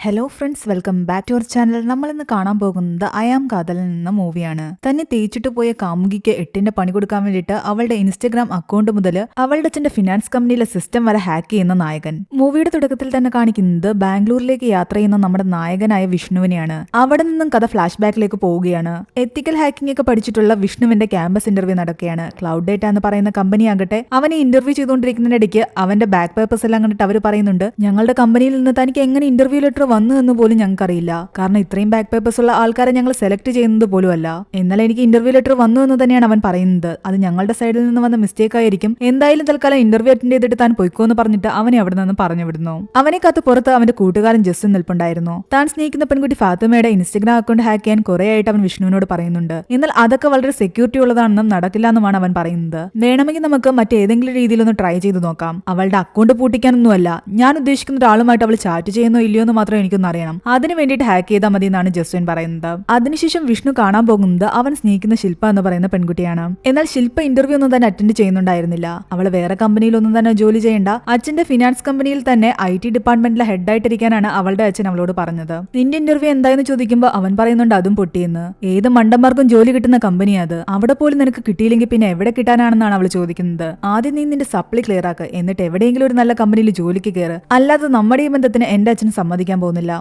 Hello friends, welcome back to our channel. നമ്മൾ ഇന്ന് കാണാൻ പോകുന്നത് ഐ ആം കാതലൻ എന്ന മൂവിയാണ്. തന്നെ തേച്ചിട്ട് പോയ കാമുകിക്ക് 8ന്റെ പണി കൊടുക്കാൻ വേണ്ടിയിട്ട് അവളുടെ ഇൻസ്റ്റഗ്രാം അക്കൗണ്ട് മുതൽ അവളുടെ അച്ഛന്റെ ഫിനാൻസ് കമ്പനിയിലെ സിസ്റ്റം വരെ ഹാക്ക് ചെയ്യുന്ന നായകൻ. മൂവിയുടെ തുടക്കത്തിൽ തന്നെ കാണിക്കുന്നത് ബാംഗ്ലൂരിലേക്ക് യാത്ര ചെയ്യുന്ന നമ്മുടെ നായകനായ വിഷ്ണുവിനെയാണ്. അവിടെ നിന്നും കഥ ഫ്ലാഷ് ബാക്കിലേക്ക് പോവുകയാണ്. എത്തിക്കൽ ഹാക്കിംഗ് ഒക്കെ പഠിച്ചിട്ടുള്ള വിഷ്ണുവിന്റെ ക്യാമ്പസ് ഇന്റർവ്യൂ നടക്കുകയാണ്. ക്ലൗഡ് ഡേറ്റ എന്ന് പറയുന്ന കമ്പനി ആകട്ടെ അവനെ ഇന്റർവ്യൂ ചെയ്തുകൊണ്ടിരിക്കുന്നതിനിടയ്ക്ക് അവന്റെ ബാക്ക് പേപ്പേഴ്സ് എല്ലാം കണ്ടിട്ട് അവർ പറയുന്നുണ്ട്, ഞങ്ങളുടെ കമ്പനിയിൽ നിന്ന് തനിക്ക് എങ്ങനെ ഇന്റർവ്യൂ ലെറ്റർ വന്നു എന്ന് പോലും ഞങ്ങൾക്കറിയില്ല. കാരണം ഇത്രയും ബാക്ക് പേപ്പേഴ്സ് ഉള്ള ആൾക്കാരെ ഞങ്ങൾ സെലക്ട് ചെയ്യുന്നത് പോലും അല്ല. എന്നാൽ എനിക്ക് ഇന്റർവ്യൂ ലെറ്റർ വന്നു എന്ന് തന്നെയാണ് അവൻ പറയുന്നത്. അത് ഞങ്ങളുടെ സൈഡിൽ നിന്ന് വന്ന മിസ്റ്റേക്ക് ആയിരിക്കും. എന്തായാലും തൽക്കാലം ഇന്റർവ്യൂ അറ്റൻഡ് ചെയ്തിട്ട് താൻ പൊയ്ക്കോ എന്ന് പറഞ്ഞിട്ട് അവനെ അവിടെ നിന്ന് പറഞ്ഞു വിടുന്നു. അവനെ കാത്ത് പുറത്ത് അവന്റെ കൂട്ടുകാരൻ ജസ്റ്റിൻ നിൽപ്പുണ്ടായിരുന്നു. താൻ സ്നേഹിക്കുന്ന പെൺകുട്ടി ഫാത്തിമയുടെ ഇൻസ്റ്റഗ്രാം അക്കൗണ്ട് ഹാക്ക് ചെയ്യാൻ കുറെ ആയിട്ട് അവൻ വിഷ്ണുവിനോട് പറയുന്നുണ്ട്. എന്നാൽ അതൊക്കെ വളരെ സെക്യൂരിറ്റി ഉള്ളതാണെന്നും നടക്കില്ല എന്നുമാണ് അവൻ പറയുന്നത്. വേണമെങ്കിൽ നമുക്ക് മറ്റേതെങ്കിലും രീതിയിലൊന്ന് ട്രൈ ചെയ്ത് നോക്കാം. അവളുടെ അക്കൗണ്ട് പൂട്ടിക്കാനൊന്നുമല്ല, ഞാൻ ഉദ്ദേശിക്കുന്ന ഒരാളുമായിട്ട് അവൾ ചാറ്റ് ചെയ്യുന്നോ ഇല്ലയോ എന്ന് മാത്രം എനിക്കൊന്ന് അറിയണം. അതിന് വേണ്ടിയിട്ട് ഹാക്ക് ചെയ്താൽ മതി എന്നാണ് ജസ്റ്റിൻ പറയുന്നത്. അതിനുശേഷം വിഷ്ണു കാണാൻ പോകുന്നത് അവൻ സ്നേഹിക്കുന്ന ശില്പ എന്ന് പറയുന്ന പെൺകുട്ടിയാണ്. എന്നാൽ ശില്പ ഇന്റർവ്യൂ ഒന്നും തന്നെ അറ്റൻഡ് ചെയ്യുന്നുണ്ടായിരുന്നില്ല. അവൾ വേറെ കമ്പനിയിലൊന്നും തന്നെ ജോലി ചെയ്യേണ്ട, അച്ഛന്റെ ഫിനാൻസ് കമ്പനിയിൽ തന്നെ IT ഡിപ്പാർട്ട്മെന്റിലെ ഹെഡായിട്ടിരിക്കാനാണ് അവളുടെ അച്ഛൻ അവളോട് പറഞ്ഞത്. നിന്റെ ഇന്റർവ്യൂ എന്തായെന്ന് ചോദിക്കുമ്പോൾ അവൻ പറയുന്നുണ്ട് അതും പൊട്ടിയെന്ന്. ഏത് മണ്ടന്മാർക്കും ജോലി കിട്ടുന്ന കമ്പനി അത്, അവിടെ പോലും നിനക്ക് കിട്ടിയില്ലെങ്കിൽ പിന്നെ എവിടെ കിട്ടാനാണെന്നാണ് അവൾ ചോദിക്കുന്നത്. ആദ്യം നീ നിന്റെ സപ്ലി ക്ലിയർ ആക്ക്, എന്നിട്ട് എവിടെയെങ്കിലും ഒരു നല്ല കമ്പനിയിൽ ജോലിക്ക് കയറ്. അല്ലാതെ നമ്മുടെ ഈ ബന്ധത്തിന് എന്റെ അച്ഛൻ സമ്മതിക്കാൻ പോകുന്നില്ല.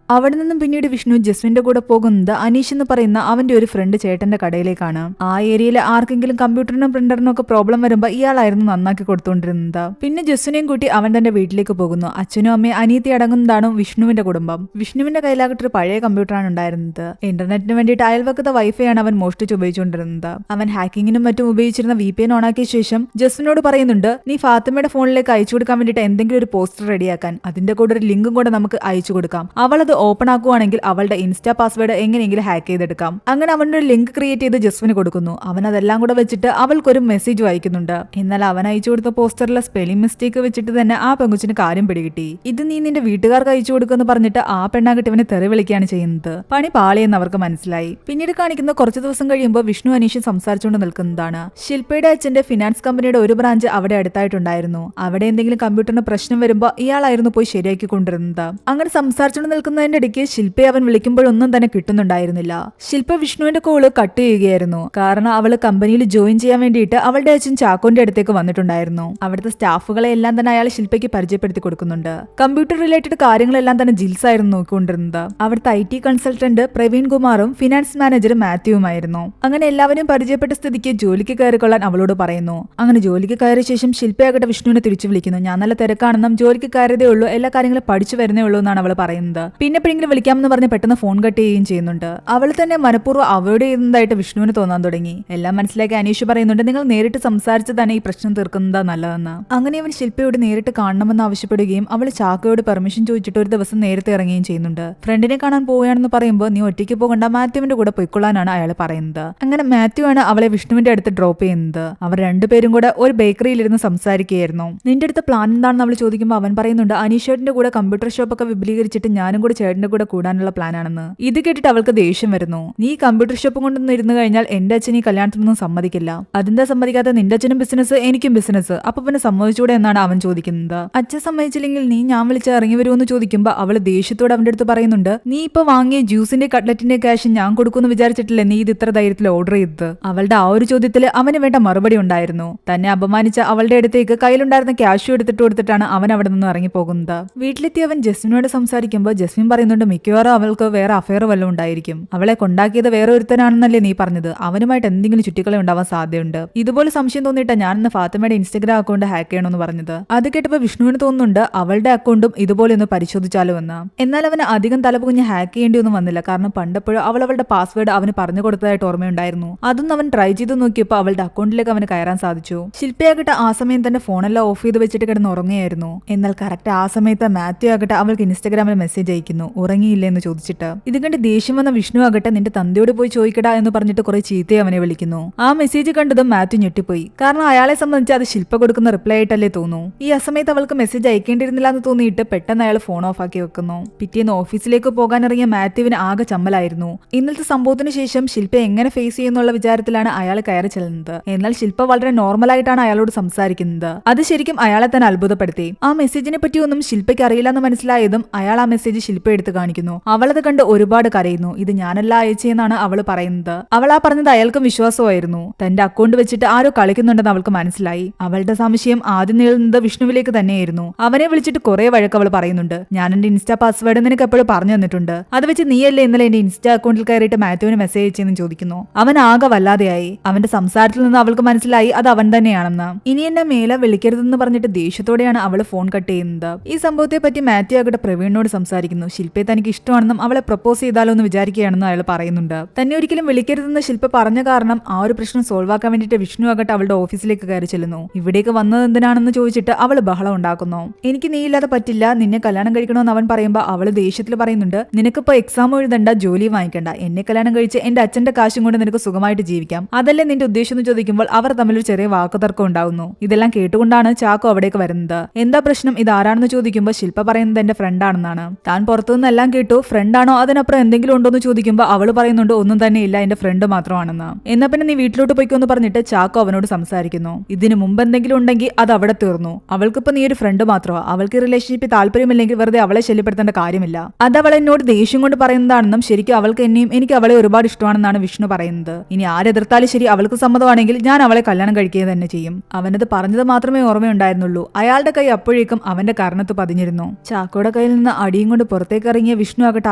അവിടെ നിന്നും പിന്നീട് വിഷ്ണു ജസ്വിന്റെ കൂടെ പോകുന്നത് അനീഷ് എന്ന് പറയുന്ന അവന്റെ ഒരു ഫ്രണ്ട് ചേട്ടന്റെ കടയിലേക്കാണ്. ആ ഏരിയയിലെ ആർക്കെങ്കിലും കമ്പ്യൂട്ടറിനും പ്രിന്ററിനും ഒക്കെ പ്രോബ്ലം വരുമ്പോൾ ഇയാളായിരുന്നു നന്നാക്കി കൊടുത്തുകൊണ്ടിരുന്നത്. പിന്നെ ജസ്വിനെയും കൂട്ടി അവൻ തന്റെ വീട്ടിലേക്ക് പോകുന്നു. അച്ഛനും അമ്മയും അനിയത്തി അടങ്ങുന്നതാണ് വിഷ്ണുവിന്റെ കുടുംബം. വിഷ്ണുവിന്റെ കയ്യിലാകട്ടെ ഒരു പഴയ കമ്പ്യൂട്ടറാണ് ഉണ്ടായിരുന്നത്. ഇന്റർനെറ്റിന് വേണ്ടിയിട്ട് അയൽവക്കത്തെ വൈഫൈ ആണ് അവൻ മോഷ്ടിച്ച് ഉപയോഗിച്ചുകൊണ്ടിരുന്നത്. അവൻ ഹാക്കിങ്ങിനും മറ്റും ഉപയോഗിച്ചിരുന്ന VPN ഓണാക്കിയ ശേഷം ജസ്വിനോട് പറയുന്നുണ്ട്, നീ ഫാത്തിമയുടെ ഫോണിലേക്ക് അയച്ചു കൊടുക്കാൻ വേണ്ടിയിട്ട് എന്തെങ്കിലും ഒരു പോസ്റ്റർ റെഡിയാക്കാൻ, അതിന്റെ കൂടെ ഒരു ലിങ്കും കൂടെ നമുക്ക് അയച്ചു കൊടുക്കാം. അവളത് ഓപ്പൺ ആക്കുവാണെങ്കിൽ അവളുടെ ഇൻസ്റ്റാ പാസ്വേഡ് എങ്ങനെയെങ്കിലും ഹാക്ക് ചെയ്തെടുക്കാം. അങ്ങനെ അവൻ്റെ ഒരു ലിങ്ക് ക്രിയേറ്റ് ചെയ്ത് ജസ്വിന് കൊടുക്കുന്നു. അവൻ അതെല്ലാം കൂടെ വെച്ചിട്ട് അവൾക്കൊരു മെസ്സേജ് വായിക്കുന്നുണ്ട്. എന്നാൽ അവൻ അയച്ചു കൊടുത്ത പോസ്റ്ററിലെ സ്പെല്ലിംഗ് മിസ്റ്റേക്ക് വെച്ചിട്ട് തന്നെ ആ പെങ്കുച്ചിന് കാര്യം പിടികിട്ടി. ഇത് നീ നിന്റെ വീട്ടുകാർക്ക് അയച്ചു കൊടുക്കുമെന്ന് പറഞ്ഞിട്ട് ആ പെണ്ണാകട്ടെ ഇവനെ തെറി വിളിക്കുകയാണ് ചെയ്യുന്നത്. പണി പാളിയെന്ന് അവർക്ക് മനസ്സിലായി. പിന്നീട് കാണിക്കുന്ന കുറച്ച് ദിവസം കഴിയുമ്പോൾ വിഷ്ണു അനീഷും സംസാരിച്ചുകൊണ്ട് നിൽക്കുന്നതാണ്. ശില്പയുടെ അച്ഛന്റെ ഫിനാൻസ് കമ്പനിയുടെ ഒരു ബ്രാഞ്ച് അവിടെ അടുത്തായിട്ടുണ്ടായിരുന്നു. അവിടെ എന്തെങ്കിലും കമ്പ്യൂട്ടറിന് പ്രശ്നം വരുമ്പോൾ ഇയാളായിരുന്നു പോയി ശരിയാക്കി കൊണ്ടിരുന്നത്. അങ്ങനെ സംസാരിച്ചുകൊണ്ട് നിൽക്കുന്നതിന്റെ ഇടയ്ക്ക് ശില്പയെ അവൻ വിളിക്കുമ്പോഴൊന്നും തന്നെ കിട്ടുന്നുണ്ടായിരുന്നില്ല. ശില്പ വിഷ്ണുവിന്റെ കോള് കട്ട് ചെയ്യുകയായിരുന്നു. കാരണം അവള് കമ്പനിയിൽ ജോയിൻ ചെയ്യാൻ വേണ്ടിയിട്ട് അവളുടെ അച്ഛൻ ചാക്കോന്റെ അടുത്തേക്ക് വന്നിട്ടുണ്ടായിരുന്നു. അവിടുത്തെ സ്റ്റാഫുകളെ എല്ലാം തന്നെ അയാൾ ശില്പയ്ക്ക് പരിചയപ്പെടുത്തി കൊടുക്കുന്നുണ്ട്. കമ്പ്യൂട്ടർ റിലേറ്റഡ് കാര്യങ്ങളെല്ലാം തന്നെ ജിൽസ് ആയിരുന്നു നോക്കിക്കൊണ്ടിരുന്നത്. അവിടുത്തെ IT കൺസൾട്ടന്റ് പ്രവീൺ കുമാറും ഫിനാൻസ് മാനേജർ മാത്യുവുമായിരുന്നു. അങ്ങനെ എല്ലാവരും പരിചയപ്പെട്ട സ്ഥിതിക്ക് ജോലിക്ക് കയറിക്കൊള്ളാൻ അവളോട് പറയുന്നു. അങ്ങനെ ജോലിക്ക് കയറിയ ശേഷം ശില്പയാകട്ടെ വിഷ്ണുവിനെ തിരിച്ചു വിളിക്കുന്നു. ഞാൻ നല്ല തിരക്കാണെന്നും ജോലിക്ക് കയറിയതേ ഉള്ളൂ, എല്ലാ കാര്യങ്ങളും പഠിച്ചു വരുന്നേ ഉള്ളൂ എന്നാണ് അവൾ പറയുന്നത്. പിന്നെ എപ്പോഴെങ്കിലും വിളിക്കാമെന്ന് പറഞ്ഞ് പെട്ടെന്ന് ഫോൺ കട്ട് ചെയ്യുകയും ചെയ്യുന്നുണ്ട്. അവൾ തന്നെ മനഃപൂർവ്വം അവോയ്ഡ് ചെയ്യുന്നതായിട്ട് വിഷ്ണുവിന് തോന്നാൻ തുടങ്ങി. എല്ലാം മനസ്സിലാക്കി അനീഷ് പറയുന്നുണ്ട്, നിങ്ങൾ നേരിട്ട് സംസാരിച്ച് തന്നെ ഈ പ്രശ്നം തീർക്കുന്നതാ നല്ലതെന്ന്. അങ്ങനെ അവൻ ശില്പയോട് നേരിട്ട് കാണണമെന്ന് ആവശ്യപ്പെടുകയും അവൾ ചാക്കോയോട് പെർമിഷൻ ചോദിച്ചിട്ട് ഒരു ദിവസം നേരത്തെ ഇറങ്ങുകയും ചെയ്യുന്നുണ്ട്. ഫ്രണ്ടിനെ കാണാൻ പോവുകയാണെന്ന് പറയുമ്പോൾ നീ ഒറ്റയ്ക്ക് പോകണ്ട, മാത്യുവിന്റെ കൂടെ പൊയ്ക്കൊള്ളാനാണ് അയാൾ പറയുന്നത്. അങ്ങനെ മാത്യു ആണ് അവളെ വിഷ്ണുവിന്റെ അടുത്ത് ഡ്രോപ്പ് ചെയ്യുന്നത്. അവർ രണ്ടുപേരും കൂടെ ഒരു ബേക്കറിയിലിരുന്ന് സംസാരിക്കുകയായിരുന്നു. നിന്റെ അടുത്ത പ്ലാൻ എന്താണെന്ന് അവൾ ചോദിക്കുമ്പോൾ അവൻ പറയുന്നുണ്ട്, അനീഷേട്ടന്റെ കൂടെ കമ്പ്യൂട്ടർ ഷോപ്പൊക്കെ വിപുലീകരിച്ചിട്ട് ഞാനും കൂടെ ചേട്ടന്റെ കൂടെ കൂടാനുള്ള പ്ലാനാണെന്ന്. ഇത് കേട്ടിട്ട് അവൾക്ക് ദേഷ്യം വരുന്നു. നീ കമ്പ്യൂട്ടർ ഷോപ്പ് കൊണ്ടൊന്നും ഇരുന്ന് കഴിഞ്ഞാൽ എന്റെ അച്ഛൻ ഈ കല്യാണത്തിനൊന്നും സമ്മതിക്കില്ല. അതിന്റെ സമ്മതിക്കാത്ത നിന്റെ അച്ഛനും ബിസിനസ് എനിക്കും ബിസിനസ്, അപ്പൊ പിന്നെ സമ്മതിച്ചൂടെ എന്നാണ് അവൻ ചോദിക്കുന്നത്. അച്ഛൻ സമ്മതിച്ചില്ലെങ്കിൽ നീ ഞാൻ വിളിച്ച് ഇറങ്ങി വരുമെന്ന് ചോദിക്കുമ്പോൾ അവള് ദേഷ്യത്തോടെ അവന്റെ അടുത്ത് പറയുന്നുണ്ട്, നീ ഇപ്പൊ വാങ്ങിയ ജ്യൂസിന്റെ കട്ട്ലറ്റിന്റെ ക്യാഷ് ഞാൻ കൊടുക്കുമെന്ന് വിചാരിച്ചിട്ടില്ലേ നീ ഇത് ഇത്ര ധൈര്യത്തിൽ ഓർഡർ ചെയ്തത്. അവളുടെ ആ ഒരു ചോദ്യത്തിൽ അവന് വേണ്ട മറുപടി ഉണ്ടായിരുന്നു. തന്നെ അപമാനിച്ച അവളുടെ അടുത്തേക്ക് കയ്യിലുണ്ടായിരുന്ന ക്യാഷ് എടുത്തിട്ട് കൊടുത്തിട്ടാണ് അവൻ അവിടെ നിന്ന് ഇറങ്ങി പോകുന്നത്. വീട്ടിലെത്തി അവൻ ജസ്മിനോട് സംസാരിക്കുമ്പോൾ ജസ്മിൻ പറയുന്നുണ്ട്, മിക്കവാറും അവൾക്ക് വേറെ അഫയർ വല്ലതും ഉണ്ടായിരിക്കും. അവളെ കൊണ്ടാക്കിയത് വേറെ ഒരുത്തനാണെന്നല്ലേ നീ പറഞ്ഞത്, അവനുമായിട്ട് എന്തെങ്കിലും ചുറ്റിക്കളി ഉണ്ടാവാൻ സാധ്യതയുണ്ട്. ഇതുപോലെ സംശയം തോന്നിയിട്ടാ ഞാനിന്ന് ഫാത്തിമയുടെ ഇൻസ്റ്റഗ്രാം അക്കൗണ്ട് ഹാക്ക് ചെയ്യണമെന്ന് പറഞ്ഞത്. അത് കേട്ടപ്പോൾ വിഷ്ണുവിന് തോന്നുന്നുണ്ട് അവളുടെ അക്കൗണ്ടും ഇതുപോലെ ഒന്ന് പരിശോധിച്ചാലോ എന്ന്. എന്നാൽ അവന് അധികം തലപുഞ്ഞ് ഹാക്ക് ചെയ്യേണ്ടിയൊന്നും വന്നില്ല. കാരണം പണ്ടപ്പോഴും അവളുടെ പാസ്വേഡ് അവന് പറഞ്ഞു കൊടുത്തതായിട്ട് ഓർമ്മയുണ്ടായിരുന്നു. അതൊന്നും അവൻ ട്രൈ ചെയ്ത് നോക്കിയപ്പോൾ അവളുടെ അക്കൗണ്ടിലേക്ക് അവന് കയറാൻ സാധിച്ചു. ശില്പയാകട്ടെ ആ സമയം തന്നെ ഫോണെല്ലാം ഓഫ് ചെയ്ത് വെച്ചിട്ട് കിടന്ന് ഉറങ്ങിയായിരുന്നു. എന്നാൽ കറക്റ്റ് ആ സമയത്ത് മാത്യു ആകട്ടെ അവൾക്ക് ഇൻസ്റ്റഗ്രാമിൽ മെസ്സേജ് അയക്കുന്നു, ഉറങ്ങിയില്ലേ എന്ന് ചോദിച്ചിട്ട്. ഇത് കണ്ട് ദേഷ്യം വന്ന വിഷ്ണു ആകട്ടെ നിന്റെ തന്തയോട് പോയി ചോദിക്കടാ എന്ന് പറഞ്ഞിട്ട് കുറെ ചീത്തയെ അവനെ വിളിക്കുന്നു. ആ മെസ്സേജ് കണ്ടതും മാത്യു ഞെട്ടിപ്പോയി. കാരണം അയാളെ സംബന്ധിച്ച് അത് ശില്പ കൊടുക്കുന്ന റിപ്ലൈ ആയിട്ടല്ലേ തോന്നൂ. ഈ അസമയത്ത് അവൾക്ക് മെസ്സേജ് അയക്കേണ്ടിയിരുന്നില്ല എന്ന് തോന്നിയിട്ട് പെട്ടെന്ന് അയാൾ ഫോൺ ഓഫ് ആക്കി വെക്കുന്നു. പിറ്റേന്ന് ഓഫീസിലേക്ക് പോകാനിറങ്ങിയ മാത്യുവിന് ആകെ ചമ്മലായിരുന്നു. ഇന്നലത്തെ സംഭവത്തിന് ശേഷം ശില്പ എങ്ങനെ ഫേസ് ചെയ്യുന്നുള്ള വിചാരത്തിലാണ് അയാൾ കയറി ചെല്ലുന്നത്. എന്നാൽ ശില്പ വളരെ നോർമലായിട്ടാണ് അയാളോട് സംസാരിക്കുന്നത്. അത് ശരിക്കും അയാളെ തന്നെ അത്ഭുതപ്പെടുത്തി. ആ മെസ്സേജിനെ പറ്റിയൊന്നും ശില്പയ്ക്ക് അറിയില്ലെന്ന് മനസ്സിലായതും അയാൾ ആ മെസ്സേജ് ശില്പ എടുത്ത് കാണിക്കുന്നു. അവളത് കണ്ട് ഒരുപാട് കരയുന്നു. ഇത് ഞാനല്ല അയച്ചെന്നാണ് അവൾ പറയുന്നത്. അവൾ ആ പറഞ്ഞത് അയാൾക്കും വിശ്വാസമായിരുന്നു. തന്റെ അക്കൗണ്ട് വെച്ചിട്ട് ആരോ കളിക്കുന്നുണ്ടെന്ന് അവൾക്ക് മനസ്സിലായി. അവളുടെ സംശയം ആദ്യം നീളുന്നത് വിഷ്ണുവിലേക്ക് തന്നെയായിരുന്നു. അവനെ വിളിച്ചിട്ട് കുറെ വഴക്ക് അവൾ പറയുന്നുണ്ട്. ഞാൻ എന്റെ ഇൻസ്റ്റാ പാസ്വേഡ് നിനക്ക് എപ്പോഴും പറഞ്ഞു തന്നിട്ടുണ്ട്, അത് വെച്ച് നീയല്ലേ ഇന്നലെ എന്റെ ഇൻസ്റ്റാ അക്കൗണ്ടിൽ കയറിയിട്ട് മാത്യുവിന് മെസ്സേജ് അയച്ചെന്ന് ചോദിക്കുന്നു. അവൻ ആകെ വല്ലാതെയായി. അവന്റെ സംസാരത്തിൽ നിന്ന് അവൾക്ക് മനസ്സിലായി അത് അവൻ തന്നെയാണെന്ന്. ഇനി എന്നെ മേലെ വിളിക്കരുതെന്ന് പറഞ്ഞിട്ട് ദേഷ്യത്തോടെയാണ് അവൾ ഫോൺ കട്ട് ചെയ്യുന്നത്. ഈ സംഭവത്തെ പറ്റി മാത്യു ആകട്ടെ പ്രവീണിനോട് സംസാരിക്കുന്നു. ശില്പയെ തനിക്ക് ഇഷ്ടമാണെന്നും അവളെ പ്രപ്പോസ് ചെയ്താലോ എന്ന് വിചാരിക്കുകയാണെന്നും അയാൾ പറയുന്നുണ്ട്. തന്നെ ഒരിക്കലും വിളിക്കരുതെന്ന് ശില്പ പറഞ്ഞ കാരണം ആ ഒരു പ്രശ്നം സോൾവ് ആക്കാൻ വേണ്ടിയിട്ട് വിഷ്ണു ആകട്ടെ അവളുടെ ഓഫീസിലേക്ക് കയറി ചെല്ലുന്നു. ഇവിടേക്ക് വന്നത് എന്തിനാണെന്ന് ചോദിച്ചിട്ട് അവൾ ബഹളം ഉണ്ടാക്കുന്നു. എനിക്ക് നീ ഇല്ലാതെ പറ്റില്ല, നിന്നെ കല്യാണം കഴിക്കണമെന്ന് അവൻ പറയുമ്പോൾ അവള് ദേഷ്യത്തിൽ പറയുന്നുണ്ട്, നിനക്കിപ്പോ എക്സാം എഴുതണ്ട, ജോലി വാങ്ങിക്കണ്ട, എന്നെ കല്യാണം കഴിച്ച് എന്റെ അച്ഛന്റെ കാശും കൊണ്ട് നിനക്ക് സുഖമായിട്ട് ജീവിക്കാം, അതല്ലേ നിന്റെ ഉദ്ദേശം എന്ന് ചോദിക്കുമ്പോൾ അവർ തമ്മിലൊരു ചെറിയ വാക്കുതർക്കം ഉണ്ടാവുന്നു. ഇതെല്ലാം കേട്ടുകൊണ്ടാണ് ചാക്കോ അവിടേക്ക് വരുന്നത്. എന്താ പ്രശ്നം, ഇതാരാണെന്ന് ചോദിക്കുമ്പോൾ ശില്പ പറയുന്നത് എന്റെ ഫ്രണ്ട് ആണെന്നാണ്. താൻ പുറത്തുനിന്നെല്ലാം കേട്ടു, ഫ്രണ്ടാണോ അതിനപ്പുറം എന്തെങ്കിലും ഉണ്ടോ എന്ന് ചോദിക്കുമ്പോൾ അവള് പറയുന്നുണ്ട് ഒന്നും തന്നെ ഇല്ല, എന്റെ ഫ്രണ്ട് മാത്രമാണെന്ന്. എന്നാ പിന്നെ നീ വീട്ടിലോട്ട് പോയിക്കോന്ന് പറഞ്ഞിട്ട് ചാക്കോ അവനോട് സംസാരിക്കുന്നു. ഇതിനു മുമ്പ് എന്തെങ്കിലും ഉണ്ടെങ്കിൽ അത് അവിടെ തീർന്നു. അവൾക്കിപ്പോ നീ ഒരു ഫ്രണ്ട് മാത്രമാ, അവൾക്ക് റിലേഷൻഷിപ്പിൽ താല്പര്യമില്ലെങ്കിൽ വെറുതെ അവളെ ശല്യപ്പെടുത്തേണ്ട കാര്യമില്ല. അത് അവൾ എന്നോട് ദേഷ്യം കൊണ്ട് പറയുന്നതാണെന്നും ശരിക്കും അവൾക്ക് എന്നെയും എനിക്ക് അവളെ ഒരുപാട് ഇഷ്ടമാണെന്നാണ് വിഷ്ണു പറയുന്നത്. ഇനി ആരെതിർത്താലും ശരി, അവൾക്ക് സമ്മതമാണെങ്കിൽ ഞാൻ അവളെ കല്യാണം കഴിക്കുക തന്നെ ചെയ്യും. അവനത് പറഞ്ഞത് മാത്രമേ ഓർമ്മയുണ്ടായിരുന്നുള്ളൂ. അയാളുടെ കൈ അപ്പോഴേക്കും അവന്റെ കർണത്ത് പതിഞ്ഞിരുന്നു. ചാക്കോയുടെ കയ്യിൽ നിന്ന് അടിയും കൊണ്ട് പുറത്തേക്ക് ഇറങ്ങിയ വിഷ്ണു ആകട്ടെ